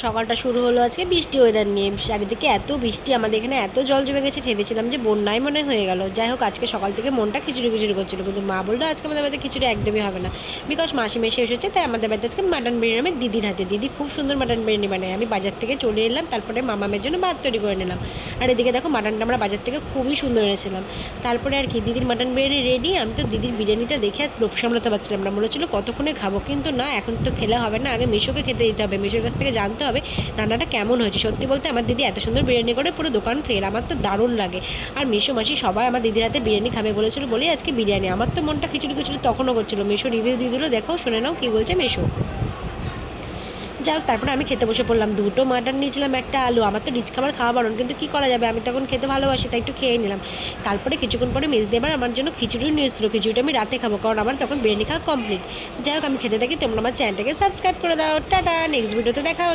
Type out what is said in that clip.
সকালটা শুরু হলো আজকে বৃষ্টি ওয়েদার নিয়ে। চারিদিকে এত বৃষ্টি, আমাদের এখানে এত জল জমে গেছে, ভেবেছিলাম যে বন্যায় মনে হয়ে গেল। যাই হোক, আজকে সকাল থেকে মনটা খিচুড়ি খিচুড়ি করছিল, কিন্তু মা বললো আজকে আমাদের বাড়িতে খিচুড়ি একদমই হবে না, বিকজ মাসি মেশে এসেছে। তাই আমাদের বাড়িতে আজকে মাটন বিরিয়ানি আমি দিদির হাতে। দিদি খুব সুন্দর মাটন বিরিয়ানি বানায়। আমি বাজার থেকে চলে এলাম, তারপরে মামামের জন্য ভাত তৈরি করে নিলাম। আর এদিকে দেখো, মাটনটা আমরা বাজার থেকে খুবই সুন্দর এনেছিলাম। তারপরে আর কি, দিদির মাটন বিরিয়ানি রেডি। আমি তো দিদির বিরিয়ানিটা দেখে আর লোভ সামলাতে পারছিলাম না, মনে হচ্ছিলো কতক্ষণে খাবো, কিন্তু না, এখন তো খেলে হবে না, আগে মিশোকে খেতে দিতে হবে। মিশোর কাছ থেকে জানতে হবে রান্নাটা কেমন হয়েছে। সত্যি বলতে আমার দিদি এত সুন্দর বিরিয়ানি করে পুরো দোকান ফের, আমার তো দারুণ লাগে। আর মিশো মাসি সবাই আমার দিদির হাতে বিরিয়ানি খাবে বলেছিল বলেই আজকে বিরিয়ানি। আমার তো মনটা খিচুড়ি খিচুড়ি তখনও করছিল। মিশো রিভিউ দিয়ে দিল, দেখো শুনে নাও কী বলছে মিশো। যাই হোক, তারপরে আমি খেতে বসে পড়লাম। দুটো মাটন নিয়েছিলাম, একটা আলু। আমার তো রিচ খাবার খাওয়া বারণ, কিন্তু কী করা যাবে, আমি তখন খেতে ভালোবাসি, তাই একটু খেয়ে নিলাম। তারপরে কিছুক্ষণ পরে মেজ দিয়ে আবার আমার জন্য খিচুড়ি নিয়ে এসেছিলো। খিচুড়িটা আমি রাতে খাবো, কারণ আমার তখন বিরিয়ানি খাওয়া কমপ্লিট। যাই হোক, আমি খেতে থাকি, তোমরা আমার চ্যানেলটাকে সাবস্ক্রাইব করে দাও। টাটা, নেক্সট ভিডিওতে দেখা হচ্ছে।